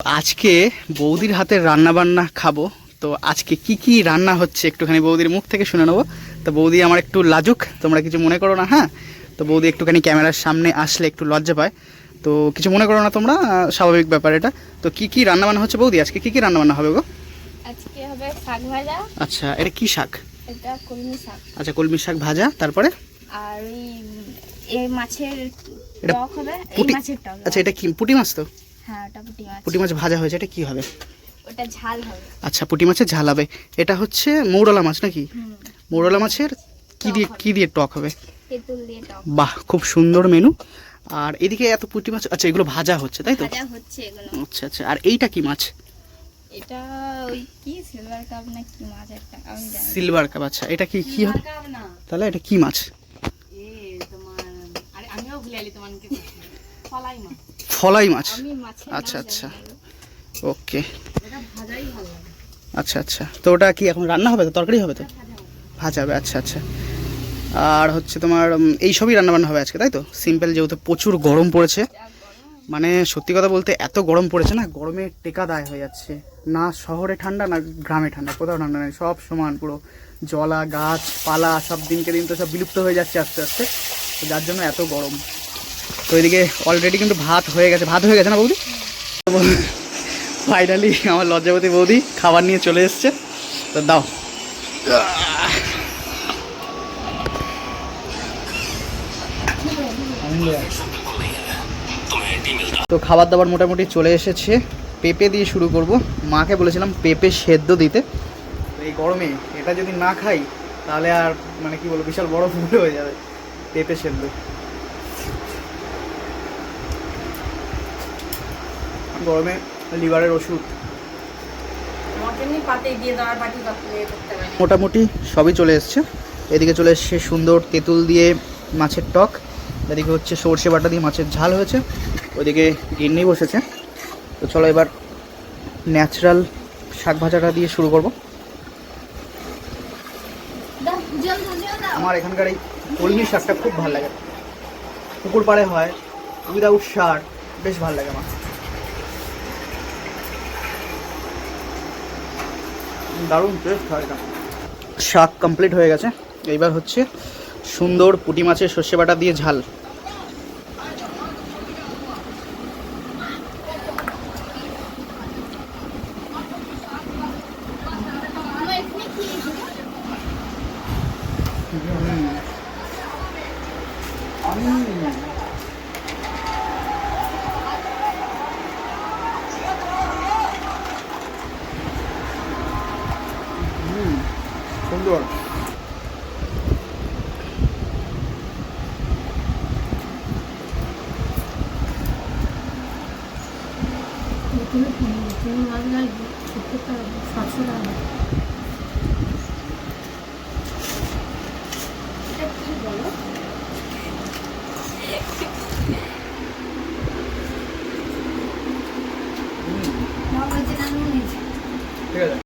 আজকে বৌদির হাতের রান্না বান্না খাবো। তো আজকে কি কি রান্না হচ্ছে একটুখানি বৌদির মুখ থেকে শুনে নেবো। তো বৌদি আমার একটু লাজুক, তোমরা কিছু মনে করো না। হ্যাঁ, তো বৌদি একটুখানি ক্যামেরার সামনে আসলে একটু লজ্জা পায়, তো কিছু মনে করো না তোমরা, স্বাভাবিক ব্যাপার এটা। তো কি কি রান্না বান্না হচ্ছে বৌদি, আজকে কি কি রান্না বান্না হবে গো? আজকে হবে শাক ভাজা। আচ্ছা, এটা কি শাক? এটা কলমি শাক। আচ্ছা, কলমি শাক ভাজা, তারপরে আর এই মাছের এটা টক হবে, এই পুঁটি। মাছের টক। আচ্ছা, এটা কি পুঁটি মাছ? তো হ্যাঁ, ওটা পুঁটি মাছ। পুঁটি মাছ ভাজা হয়েছে, এটা কি হবে? ওটা ঝাল হবে। আচ্ছা, পুঁটি মাছের ঝাল হবে। এটা হচ্ছে মৌরলা মাছ নাকি? মৌরলা মাছের কি দিয়ে টক হবে? তেঁতুল দিয়ে টক। বাহ, খুব সুন্দর মেনু। আর এদিকে এত পুঁটি মাছ, আচ্ছা এগুলো ভাজা হচ্ছে তাই তো? ভাজা হচ্ছে এগুলো। আচ্ছা আচ্ছা, আর এইটা কি মাছ? এটা ওই কি সিলভার কাপ না কি মাছ একটা, আমি জানি না। Silver cup. আচ্ছা, এটা কি কি হবে তাহলে? এটা কি মাছ? ফলাই মাছ। আমি মাছের আচ্ছা নাম আচ্ছা, জানি না। ওকে। এটা ভাজাই ভালো লাগে। আচ্ছা আচ্ছা, তো ওটা কি এখন রান্না হবে? তো তরকারি হবে? তো ভাজা হবে। আচ্ছা আচ্ছা, আর হচ্ছে তোমার এই সবই রান্নাবান্না হবে আজকে তাই তো? সিম্পল, যেহেতু প্রচুর গরম পড়েছে। মানে সত্যি কথা বলতে এত গরম পড়েছে না, গরমে টেকা দায় হয়ে যাচ্ছে। না শহরে ঠান্ডা না গ্রামে ঠান্ডা, কোথাও ঠান্ডা নেই, সব সমান পুরো। জলা গাছপালা সব দিনকে দিন তো সব বিলুপ্ত হয়ে যাচ্ছে আস্তে আস্তে, তো যার জন্য এত গরম। তো এদিকে অলরেডি কিন্তু ভাত হয়ে গেছে না বৌদি? ফাইনালি আমার লজ্জাবতী বৌদি খাবার নিয়ে চলে এসছে, তো দাও। তো খাবার দাবার মোটামুটি চলে এসেছে। পেঁপে দিয়ে শুরু করব। মাকে বলেছিলাম পেঁপে সেদ্ধ দিতে, তো এই গরমে এটা যদি না খাই তাহলে আর মানে কি বলবো, বিশাল বড় ভুল হয়ে যাবে। পেঁপে সেদ্ধ গরমে লিভারের ওষুধ। মোটামুটি সবই চলে এসছে। এদিকে চলে এসছে সুন্দর তেঁতুল দিয়ে মাছের টক, এদিকে হচ্ছে সর্ষে বাটা দিয়ে মাছের ঝাল হয়েছে, ওইদিকে গিন্নি বসেছে। তো চলো এবার ন্যাচারাল শাক ভাজাটা দিয়ে শুরু করব। আমার এখানকার এই কলমি শাকটা খুব ভালো লাগে, পুকুর পাড়ে হয়, উইদাউট সার, বেশ ভালো লাগে আমার। দারুণ টেস্ট হয় এটা। শাক কমপ্লিট হয়ে গেছে, এইবার হচ্ছে সুন্দর পুঁটি মাছের সর্ষে বাটা দিয়ে ঝাল। সুন্দর। ঠিক আছে।